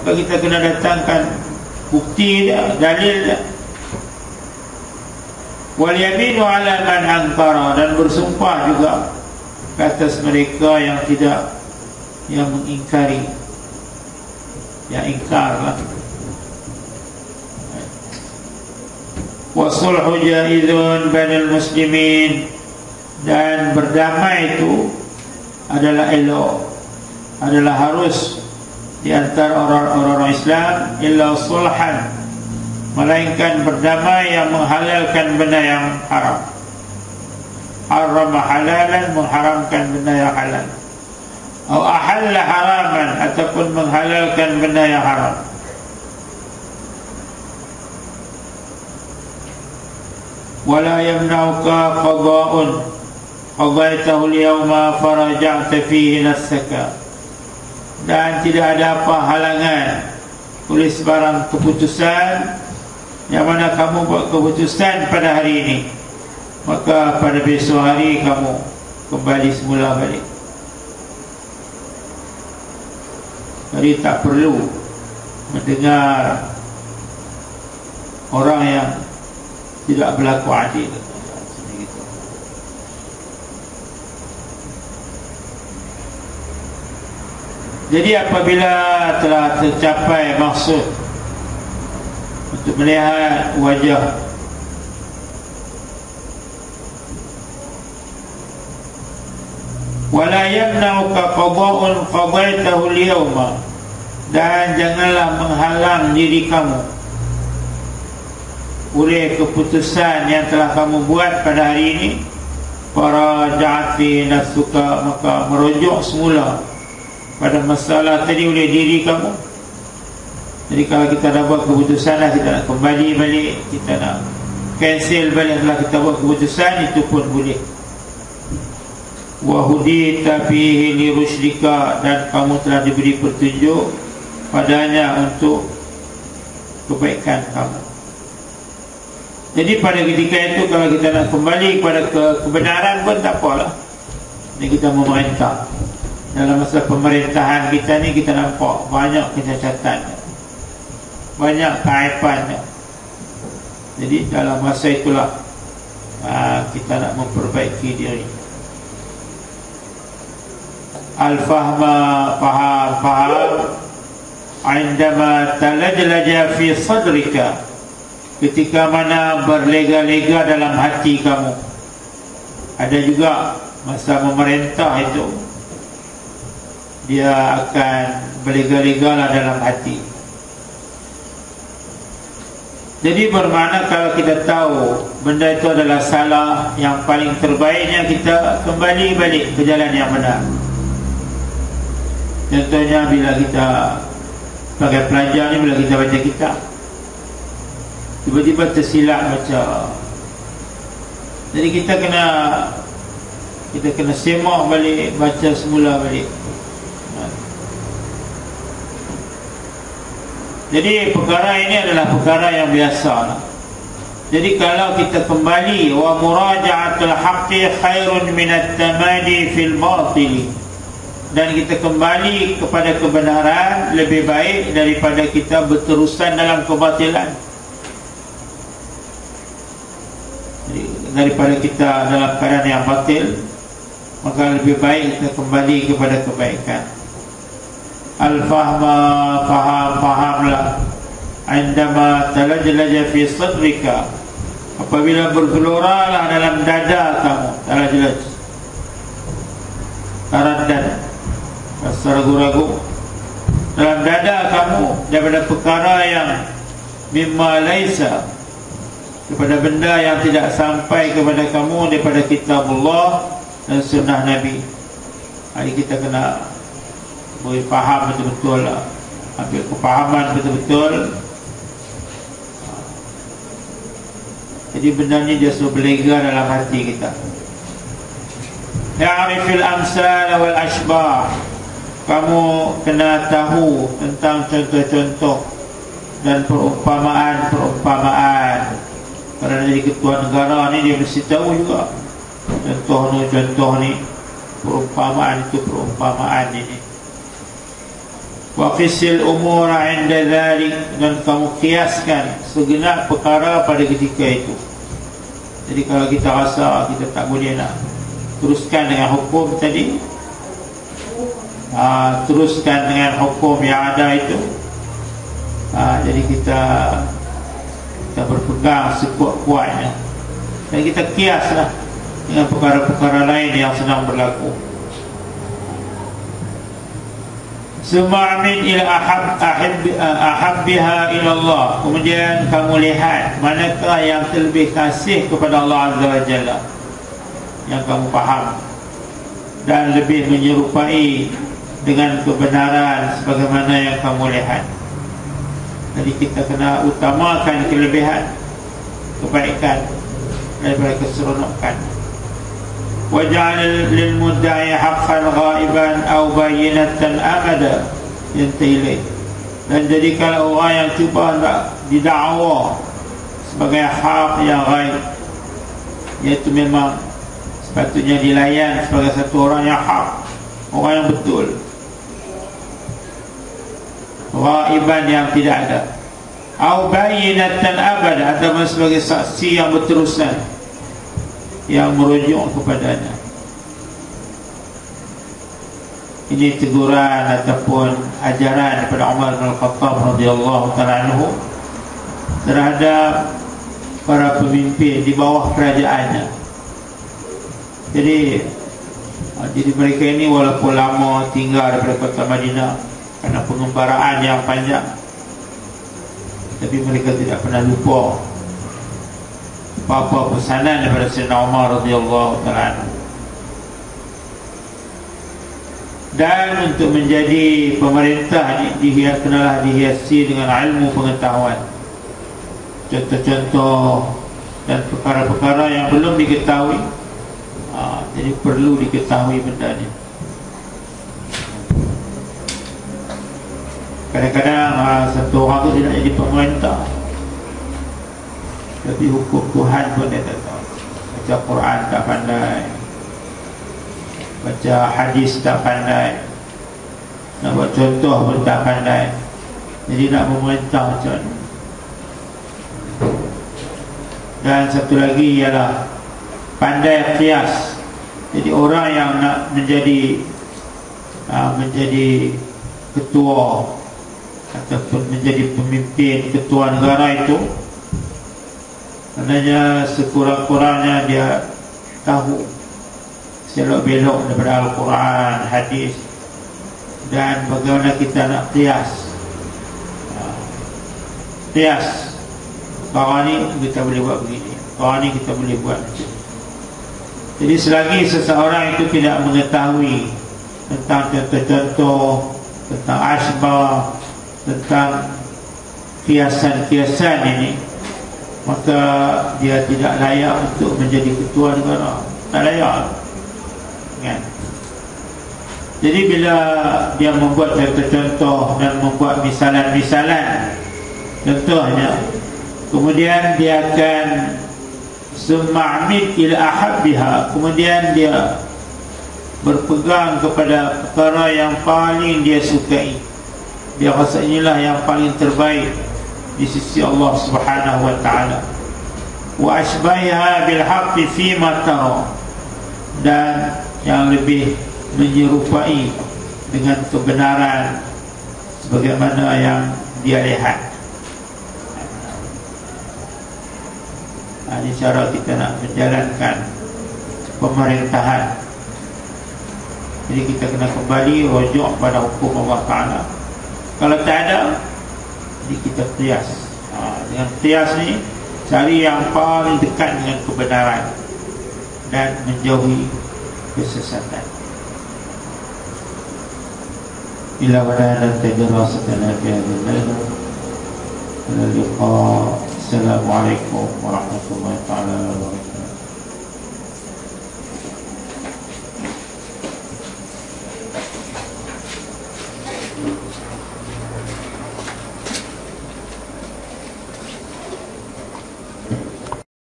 maka kita kena datangkan bukti dia, dalil dia. Wal yaminu ala man ankara, dan bersumpah juga ke atas mereka yang tidak, yang mengingkari, yang ingkar lah. Wa sulhu jaizun bainal muslimin, dan berdamai itu adalah elok, adalah harus di antara orang-orang Islam, illa sulhan, melainkan berdamai yang menghalalkan benda yang haram. Haram halalan, mengharamkan benda yang halal. Atau ahalla haraman, ataupun menghalalkan benda yang haram. Wala yamna'uka qada'un qada'tahu al-yawma faraja'ta fihi nafsaka, dan tidak ada apa halangan oleh sebarang keputusan yang mana kamu buat keputusan pada hari ini, maka pada besok hari kamu kembali semula balik. Jadi tak perlu mendengar orang yang tidak berlaku adil. Jadi apabila telah tercapai maksud untuk melihat wajah wala yamna'uka qada'un qada'tahu al-yawma, dan janganlah menghalang diri kamu oleh keputusan yang telah kamu buat pada hari ini, para ja'ati nafsuka, maka merujuk semula pada masalah tadi oleh diri kamu. Jadi kalau kita dah buat keputusan, kita nak kembali balik, kita nak cancel balik setelah kita buat keputusan, itu pun boleh. Wa hudita fihi li rusydika, dan kamu telah diberi petunjuk padanya untuk kebaikan kamu. Jadi pada ketika itu kalau kita nak kembali kepada kebenaran pun tak apalah. Ini kita memerintah. Dalam masa pemerintahan kita ni, kita nampak banyak kecacatan, banyak keaiban. Jadi dalam masa itulah kita nak memperbaiki diri. Al-fahma, faham indama talajlaja fi sadrika, ketika mana berlega-lega dalam hati kamu. Ada juga masa memerintah itu, dia akan berlega-lega dalam hati. Jadi bermakna kalau kita tahu benda itu adalah salah, yang paling terbaiknya kita kembali balik ke jalan yang benar. Contohnya bila kita sebagai pelajar ni, bila kita baca kitab, tiba-tiba tersilap baca, jadi kita kena semak balik, baca semula balik. Jadi perkara ini adalah perkara yang biasa. Jadi kalau kita kembali, wa muraja'atul haqqi khairun minat tamadi fil batil, dan kita kembali kepada kebenaran lebih baik daripada kita berterusan dalam kebatilan. Jadi, daripada kita dalam keadaan yang batil, maka lebih baik kita kembali kepada kebaikan. Al-fahma, fahamlah, indama talajlaja fi sadrika, apabila bergeloralah dalam dada kamu, talajlaj, taraddan, ragu-ragu dalam dada kamu daripada perkara yang mimma laisa, kepada benda yang tidak sampai kepada kamu daripada kitabullah dan sunnah Nabi. Hari kita kena boleh faham betul-betul lah, ambil kefahaman betul-betul. Jadi benda ni dia suruh berlega dalam hati kita. Ya'rifil amsal wal ashbah, kamu kena tahu tentang contoh-contoh dan perumpamaan. Kerana jadi ketua negara ni, dia mesti tahu juga contoh ni, perumpamaan itu, perumpamaan ini. Wa qisil umura 'inda dhalik, dan kamu kiaskan segenap perkara pada ketika itu. Jadi kalau kita rasa kita tak boleh nak teruskan dengan hukum tadi, teruskan dengan hukum yang ada itu, jadi kita berpegang sekuat-kuatnya, dan kita kiaslah dengan perkara-perkara lain yang sedang berlaku. Suma'min ila ahabbiha ila Allah, kemudian kamu lihat manakah yang terlebih kasih kepada Allah Azza wa Jalla, yang kamu faham dan lebih menyerupai dengan kebenaran sebagaimana yang kamu lihat. Jadi kita kena utamakan kelebihan, kebaikan daripada keseronokan. Waj'al lil mudda'i haqqan ghaiban aw bayyinatan amada yantahi. Dan jadikanlah orang yang cuba nak didakwa sebagai hak yang ghaib, iaitu memang sepatutnya dilayan sebagai satu orang yang hak, orang yang betul, ghaiban yang tidak ada, au bayyinatan abada, atau sebagai saksi yang berterusan yang merujuk kepadanya. Ini teguran ataupun ajaran daripada Umar bin Khattab radhiyallahu ta'ala anhu terhadap para pemimpin di bawah kerajaannya. Jadi mereka ini walaupun lama tinggal daripada kota Madinah kerana pengembaraan yang panjang, tapi mereka tidak pernah lupa apa-apa pesanan daripada Sayyidina Umar radhiyallahu ta'ala anhu. Dan untuk menjadi pemerintah kenalah dihiasi dengan ilmu pengetahuan, contoh-contoh dan perkara-perkara yang belum diketahui. Jadi perlu diketahui benda ni. Kadang-kadang satu orang tu tidak jadi pemerintah, tapi hukum Tuhan pun dia tak tahu. Baca Quran tak pandai, baca hadis tak pandai, nak buat contoh pun tak pandai. Jadi nak memerintah macam mana? Dan satu lagi ialah pandai qiyas. Jadi orang yang nak menjadi ketua ataupun menjadi pemimpin, ketua negara itu, sebenarnya sekurang-kurangnya dia tahu selok-belok daripada Al-Quran, hadis, dan bagaimana kita nak qiyas. Qiyas, perkara ni kita boleh buat begini, perkara ni kita boleh buat macam ni. Jadi selagi seseorang itu tidak mengetahui tentang contoh-contoh, tentang asbah, tentang kiasan-kiasan ini, maka dia tidak layak untuk menjadi ketua negara. Tak layak kan? Jadi bila dia membuat contoh-contoh dan membuat misalan-misalan, contohnya, kemudian dia akan suma'mid ila ahabbiha, kemudian dia berpegang kepada perkara yang paling dia sukai. Dia rasa inilah yang paling terbaik di sisi Allah Subhanahu wa ta'ala. Wa asbaiha bil haqqi fi ma tara, dan yang lebih menyerupai dengan kebenaran sebagaimana yang dia lihat. Ini cara kita nak menjalankan pemerintahan. Jadi kita kena kembali rujuk pada hukum Allah Ta'ala. Kalau tak ada, jadi kita qiyas. Dengan qiyas ni, cari yang paling dekat dengan kebenaran dan menjauhi kesesatan. Ila wadana tajarasatana fi hadhihi al-laylah. Assalamualaikum warahmatullahi wabarakatuh.